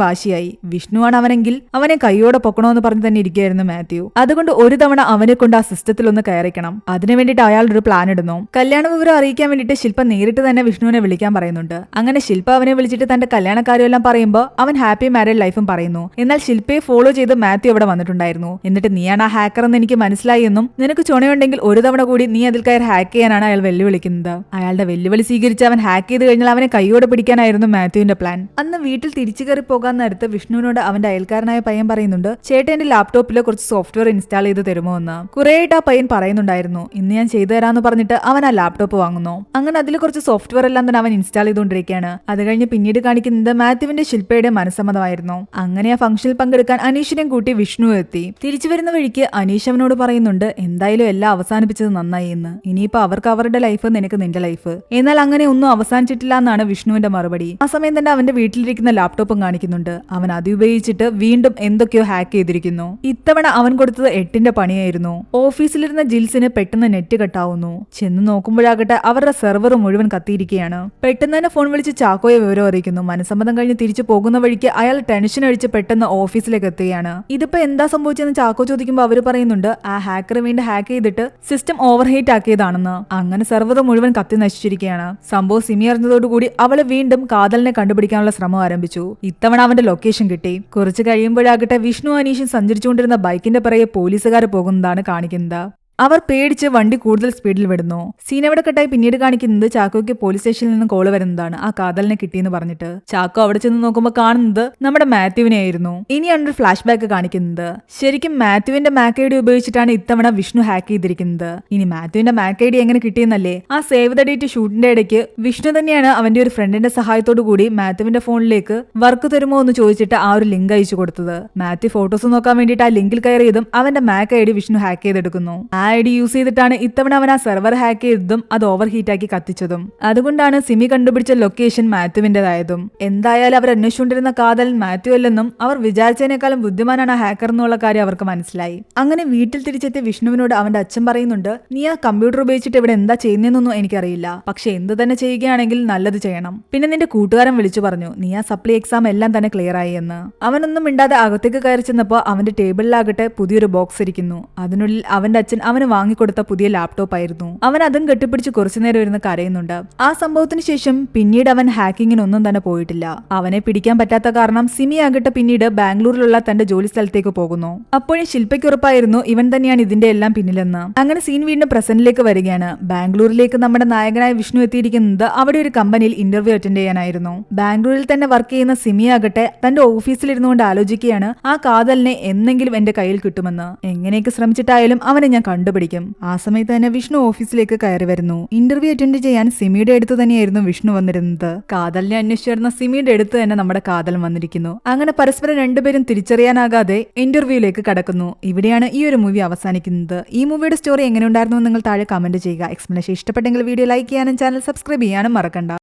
വാശിയായി. വിഷ്ണു വിഷ്ണുവാണ് അവനെങ്കിൽ അവനെ കൈയോടെ പൊക്കണമെന്ന് പറഞ്ഞ് തന്നെ ഇരിക്കുകയായിരുന്നു മാത്യു. അതുകൊണ്ട് ഒരു തവണ അവനെ കൊണ്ട് ആ സിസ്റ്റത്തിൽ ഒന്ന് കയറിക്കണം. അതിനു വേണ്ടിയിട്ട് അയാൾ ഒരു പ്ലാൻ ഇടുന്നു. കല്യാണ വിവരം അറിയിക്കാൻ വേണ്ടിയിട്ട് ശില്പ നേരിട്ട് തന്നെ വിഷ്ണുവിനെ വിളിക്കാൻ പറയുന്നുണ്ട്. അങ്ങനെ ശില്പ അവനെ വിളിച്ചിട്ട് തന്റെ കല്യാണക്കാര്യമെല്ലാം പറയുമ്പോൾ അവൻ ഹാപ്പി മാരീഡ് ലൈഫും പറയുന്നു. എന്നാൽ ശില്പയെ ഫോളോ ചെയ്ത് മാത്യു അവിടെ വന്നിട്ടുണ്ടായിരുന്നു. എന്നിട്ട് നീയാണ് ആ ഹാക്കർ എന്ന് എനിക്ക് മനസ്സിലായി എന്നും നിനക്ക് ചുണയുണ്ടെങ്കിൽ ഒരു തവണ കൂടി നീ അതിൽ കയറി ഹാക്ക് ചെയ്യാനാണ് അയാൾ വെല്ലുവിളിക്കുന്നത്. അയാളുടെ വെല്ലുവിളി സ്വീകരിച്ച് അവൻ ഹാക്ക് ചെയ്ത് കഴിഞ്ഞാൽ അവനെ കൈയോടെ പിടിക്കാനായിരുന്നു മാത്യുവിന്റെ പ്ലാൻ. അന്ന് വീട്ടിൽ തിരിച്ചു കയറി പോകാൻ നേരത്ത് വിഷ്ണുവിനോട് അവന്റെ അയൽക്കാരനായ പയ്യൻ പറയുന്നുണ്ട്, ചേട്ടൻ എന്റെ ലാപ്ടോപ്പിൽ കുറച്ച് സോഫ്റ്റ്വെയർ ഇൻസ്റ്റാൾ ചെയ്ത് തരുമോ എന്ന്. കുറേയായിട്ട് ആ പയ്യൻ പറയുന്നുണ്ടായിരുന്നു. ഇന്ന് ഞാൻ ചെയ്തു തരാന്ന് പറഞ്ഞിട്ട് അവൻ ആ ലാപ്ടോപ്പ് വാങ്ങുന്നു. അങ്ങനെ അതിൽ കുറച്ച് സോഫ്റ്റ്വെയർ എല്ലാം തന്നെ അവൻ ഇൻസ്റ്റാൾ ചെയ്തുകൊണ്ടിരിക്കുകയാണ്. അത് കഴിഞ്ഞ് പിന്നീട് കാണിക്കുന്നത് മാത്യുവിന്റെ ശില്പയുടെ മനസ്സമ്മതമായിരുന്നു. അങ്ങനെ ആ ഫംഗ്ഷനിൽ പങ്കെടുക്കാൻ അനീഷിനെയും കൂട്ടി വിഷ്ണു എത്തി. തിരിച്ചു വരുന്ന വഴിക്ക് അനീഷ് അവനോട് പറയുന്നുണ്ട്, എന്തായാലും എല്ലാം അവസാനിപ്പിച്ചത് നന്നായി എന്ന്. ഇനിയിപ്പോ അവർക്ക് അവരുടെ ലൈഫ്, നിനക്ക് നിന്റെ ലൈഫ്. എന്നാൽ അങ്ങനെ ഒന്നും അവസാനിച്ചിട്ടില്ല എന്നാണ് വിഷ്ണുവിന്റെ മറുപടി. ആ സമയം തന്നെ അവന്റെ വീട്ടിലിരിക്കുന്ന ലാപ്ടോപ്പും കാണിക്കുന്നുണ്ട്. അവൻ അത് ഉപയോഗിച്ചിട്ട് വീണ്ടും എന്തൊക്കെയോ ഹാക്ക് ചെയ്തിരിക്കുന്നു. ഇത്തവണ അവൻ കൊടുത്തത് 8ന്റെ പണിയായിരുന്നു. ഓഫീസിലിരുന്ന ജിൽസിന് പെട്ടെന്ന് നെറ്റ് കട്ടാവുന്നു. ചെന്ന് നോക്കുമ്പോഴാകട്ടെ അവരുടെ സെർവർ മുഴുവൻ കത്തിയിരിക്കുകയാണ്. പെട്ടെന്ന് തന്നെ ഫോൺ വിളിച്ച് ചാക്കോയെ വിവരം അറിയിക്കുന്നു. മനസ്സമ്മതം കഴിഞ്ഞ് തിരിച്ചു പോകുന്ന വഴിക്ക് അയാൾ ടെൻഷൻ അടിച്ച് പെട്ടെന്ന് ഓഫീസിലേക്ക് എത്തുകയാണ്. ഇതിപ്പോ എന്താ സംഭവിച്ചെന്ന് ചാക്കോ ചോദിക്കുമ്പോൾ അവർ പറയുന്നുണ്ട്, ആ ഹാക്കർ വീണ്ടും ഹാക്ക് ചെയ്തിട്ട് സിസ്റ്റം ഓവർഹീറ്റ് ആക്കിയതാണെന്ന്. അങ്ങനെ സെർവർ മുഴുവൻ കത്തി നശിച്ചിരിക്കുകയാണ്. സംഭവം സിമി അറിഞ്ഞതോടുകൂടി അവള് വീണ്ടും കാതലിനെ കണ്ടുപിടിക്കാനുള്ള ശ്രമം ആരംഭിച്ചു. ഇത്തവണ അവന്റെ ലൊക്കേഷൻ കിട്ടി. കുറച്ച് കഴിയുമ്പോഴാകട്ടെ വിഷ്ണു അനീഷും സഞ്ചരിച്ചുകൊണ്ടിരുന്ന ബൈക്കിന്റെ പിറകെ പോലീസുകാർ പോകുന്നതാണ് കാണിക്കുന്നത്. അവർ പേടിച്ച് വണ്ടി കൂടുതൽ സ്പീഡിൽ വിടുന്നു. സീനവിടെ കട്ടായി പിന്നീട് കാണിക്കുന്നത് ചാക്കോയ്ക്ക് പോലീസ് സ്റ്റേഷനിൽ നിന്ന് കോള് വരുന്നതാണ്, ആ കാതലിനെ കിട്ടിയെന്ന് പറഞ്ഞിട്ട്. ചാക്കോ അവിടെ ചെന്ന് നോക്കുമ്പോൾ കാണുന്നത് നമ്മുടെ മാത്യുവിനെ ആയിരുന്നു. ഇനിയാണ് ഒരു ഫ്ലാഷ് ബാക്ക് കാണിക്കുന്നത്. ശരിക്കും മാത്യുവിന്റെ മാക് ഐ ഡി ഉപയോഗിച്ചിട്ടാണ് ഇത്തവണ വിഷ്ണു ഹാക്ക് ചെയ്തിരിക്കുന്നത്. ഇനി മാത്യുവിന്റെ മാക് ഐ ഡി എങ്ങനെ കിട്ടിയെന്നല്ലേ, ആ സേവ് ദ ഡേറ്റ് ഷൂട്ടിന്റെ ഇടയ്ക്ക് വിഷ്ണു തന്നെയാണ് അവന്റെ ഒരു ഫ്രണ്ടിന്റെ സഹായത്തോടു കൂടി മാത്യുവിന്റെ ഫോണിലേക്ക് വർക്ക് തരുമോ എന്ന് ചോദിച്ചിട്ട് ആ ഒരു ലിങ്ക് അയച്ചു കൊടുത്തത്. മാത്യു ഫോട്ടോസ് നോക്കാൻ വേണ്ടിയിട്ട് ആ ലിങ്കിൽ കയറിയതും അവന്റെ MAC I D Vishnu hack ചെയ്തെടുക്കുന്നു. ഐ ഡി യൂസ് ചെയ്തിട്ടാണ് ഇത്തവണ അവൻ ആ സെർവർ ഹാക്ക് ചെയ്തതും അത് ഓവർ ഹീറ്റ് ആക്കി കത്തിച്ചതും. അതുകൊണ്ടാണ് സിമി കണ്ടുപിടിച്ച ലൊക്കേഷൻ മാത്യുവിന്റേതായതും. എന്തായാലും അവർ അന്വേഷിച്ചുകൊണ്ടിരുന്ന കാതൽ മാത്യു അല്ലെന്നും അവർ വിചാരിച്ചതിനേക്കാളും ബുദ്ധിമാനാണ് ആ ഹാക്കർ എന്നുള്ള കാര്യം അവർക്ക് മനസ്സിലായി. അങ്ങനെ വീട്ടിൽ തിരിച്ചെത്തിയ വിഷ്ണുവിനോട് അവന്റെ അച്ഛൻ പറയുന്നുണ്ട്, നീ ആ കമ്പ്യൂട്ടർ ഉപയോഗിച്ചിട്ട് ഇവിടെ എന്താ ചെയ്യുന്നതെന്നൊന്നും എനിക്കറിയില്ല. പക്ഷെ എന്ത് തന്നെ ചെയ്യുകയാണെങ്കിൽ നല്ലത് ചെയ്യണം. പിന്നെ നിന്റെ കൂട്ടുകാരൻ വിളിച്ചു പറഞ്ഞു, നീ ആ സപ്ലി എക്സാം എല്ലാം തന്നെ ക്ലിയർ ആയി എന്ന്. അവനൊന്നും മിണ്ടാതെ അകത്തേക്ക് കയറി ചെന്നപ്പോ അവന്റെ ടേബിളിലാകട്ടെ പുതിയൊരു ബോക്സ് ഇരിക്കുന്നു. അതിനുള്ളിൽ അവന്റെ അച്ഛൻ അവന് വാങ്ങിക്കൊടുത്ത പുതിയ ലാപ്ടോപ്പ് ആയിരുന്നു. അവൻ അതും കെട്ടിപ്പിടിച്ച് കുറച്ചുനേരം ഇരുന്ന് കരയുന്നുണ്ട്. ആ സംഭവത്തിന് ശേഷം പിന്നീട് അവൻ ഹാക്കിങ്ങിനൊന്നും തന്നെ പോയിട്ടില്ല. അവനെ പിടിക്കാൻ പറ്റാത്ത കാരണം സിമി ആകട്ടെ പിന്നീട് ബാംഗ്ലൂരിലുള്ള തന്റെ ജോലി സ്ഥലത്തേക്ക് പോകുന്നു. അപ്പോഴും ശില്പയ്ക്ക് ഉറപ്പായിരുന്നു ഇവൻ തന്നെയാണ് ഇതിന്റെ എല്ലാം പിന്നിലെന്ന്. അങ്ങനെ സീൻ വീണ്ടും പ്രസന്റിലേക്ക് വരികയാണ്. ബാംഗ്ലൂരിലേക്ക് നമ്മുടെ നായകനായ വിഷ്ണു എത്തിയിരിക്കുന്നത് അവിടെ ഒരു കമ്പനിയിൽ ഇന്റർവ്യൂ അറ്റൻഡ് ചെയ്യാനായിരുന്നു. ബാംഗ്ലൂരിൽ തന്നെ വർക്ക് ചെയ്യുന്ന സിമി ആകട്ടെ തന്റെ ഓഫീസിൽ ഇരുന്നുകൊണ്ട് ആലോചിക്കുകയാണ്, ആ കാതലിനെ എന്നെങ്കിലും എന്റെ കയ്യിൽ കിട്ടുമെന്ന്. എങ്ങനെയൊക്കെ ശ്രമിച്ചിട്ടായാലും അവനെ ഞാൻ കണ്ടുപിടിക്കും. ആ സമയത്ത് തന്നെ വിഷ്ണു ഓഫീസിലേക്ക് കയറി വരുന്നു. ഇന്റർവ്യൂ അറ്റൻഡ് ചെയ്യാൻ സിമിയുടെ അടുത്ത് തന്നെയായിരുന്നു വിഷ്ണു വന്നിരുന്നത്. കാതലിനെ അന്വേഷിച്ചിരുന്ന സിമിയുടെ അടുത്ത് തന്നെ നമ്മുടെ കാതൽ വന്നിരിക്കുന്നു. അങ്ങനെ പരസ്പരം രണ്ടുപേരും തിരിച്ചറിയാനാകാതെ ഇന്റർവ്യൂയിലേക്ക് കടക്കുന്നു. ഇവിടെയാണ് ഈ ഒരു മൂവി അവസാനിക്കുന്നത്. ഈ മൂവിയുടെ സ്റ്റോറി എങ്ങനെ ഉണ്ടായിരുന്നു നിങ്ങൾ താഴെ കമന്റ് ചെയ്യുക. എക്സ്പ്ലനേഷൻ ഇഷ്ടപ്പെട്ടെങ്കിൽ വീഡിയോ ലൈക്ക് ചെയ്യാനും ചാനൽ സബ്സ്ക്രൈബ് ചെയ്യാനും മറക്കണ്ട.